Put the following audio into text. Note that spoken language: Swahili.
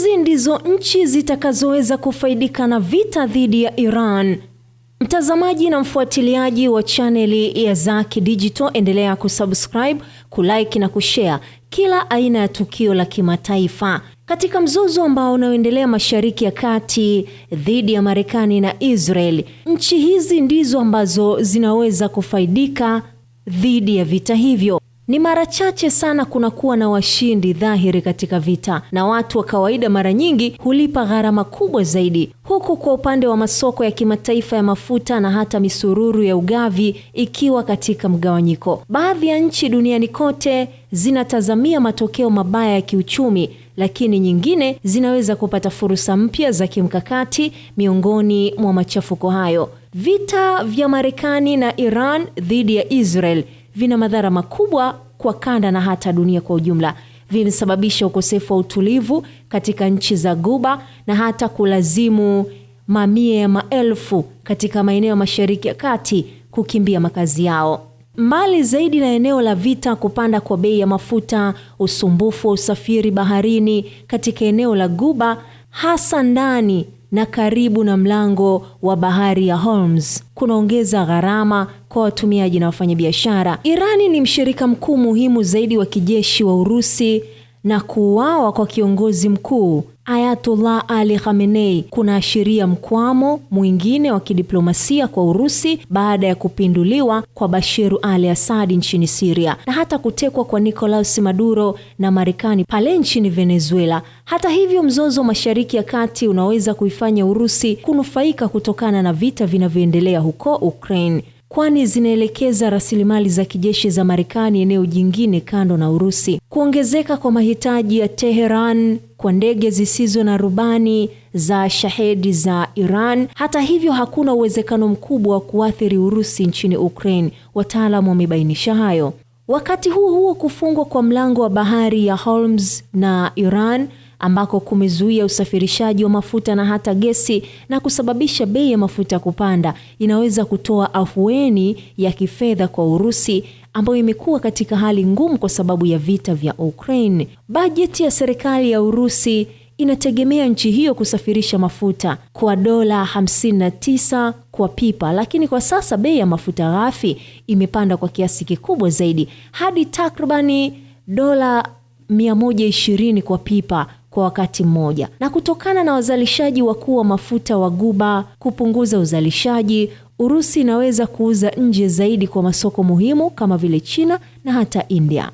Hizi ndizo nchi zitakazoweza kufaidika na vita dhidi ya Iran. Mtazamaji na mfuatiliaji wa chaneli ya Zaki Digital, endelea kusubscribe, kulike na kushare kila aina ya tukio la kimataifa. Katika mzozo ambao unaoendelea Mashariki ya Kati dhidi ya Marekani na Israel, nchi hizi ndizo ambazo zinaweza kufaidika dhidi ya vita hivyo. Ni mara chache sana kunakuwa na washindi dhahiri katika vita, na watu wa kawaida mara nyingi hulipa gharama kubwa zaidi. Huku kwa upande wa masoko ya kimataifa ya mafuta na hata misururu ya ugavi ikiwa katika mgawanyiko. Baadhi ya nchi duniani kote zinatazamia matokeo mabaya ya kiuchumi, lakini nyingine zinaweza kupata fursa mpya za kimkakati miongoni mwa machafuko hayo. Vita vya Marekani na Iran dhidi ya Israel vina madhara makubwa kwa kanda na hata dunia kwa ujumla. Vimesababisha ukosefu wa utulivu katika nchi za Ghuba na hata kulazimu mamia ya maelfu katika maeneo ya Mashariki ya Kati kukimbia makazi yao. Mbali zaidi na eneo la vita, kupanda kwa bei ya mafuta, usumbufu wa usafiri baharini katika eneo la Ghuba, hasa ndani na karibu na mlango wa bahari ya Hormuz, kunaongeza gharama kwa watumiaji na wafanyabiashara. Irani ni mshirika mkuu muhimu zaidi wa kijeshi wa Urusi, na kuuawa kwa kiongozi mkuu Ayatollah Ali Khamenei kunaashiria mkwamo mwingine wa kidiplomasia kwa Urusi baada ya kupinduliwa kwa Bashir al-Assad nchini Syria na hata kutekwa kwa Nicolas Maduro na Marekani pale nchini Venezuela. Hata hivyo, mzozo Mashariki ya Kati unaweza kuifanya Urusi kunufaika kutokana na vita vinavyoendelea huko Ukraine, kwani zinaelekeza rasilimali za kijeshi za Marekani eneo jingine kando na Urusi. Kuongezeka kwa mahitaji ya Teheran kwa ndege zisizo na rubani za Shahedi za Iran, hata hivyo, hakuna uwezekano mkubwa wa kuathiri Urusi nchini Ukraine. Wataalamu wamebainisha hayo. Wakati huo kufungwa kwa mlango wa bahari ya Hormuz na Iran ambako kumezuia usafirishaji wa mafuta na hata gesi na kusababisha bei ya mafuta kupanda, inaweza kutoa afueni ya kifedha kwa Urusi ambayo imekuwa katika hali ngumu kwa sababu ya vita vya Ukraine. Bajeti ya serikali ya Urusi inategemea nchi hiyo kusafirisha mafuta kwa dola 59 kwa pipa, lakini kwa sasa bei ya mafuta ghafi imepanda kwa kiasi kikubwa zaidi hadi takribani dola 120 kwa pipa kwa wakati mmoja. Na kutokana na wazalishaji wakuu wa mafuta wa Ghuba kupunguza uzalishaji, Urusi inaweza kuuza nje zaidi kwa masoko muhimu kama vile China na hata India.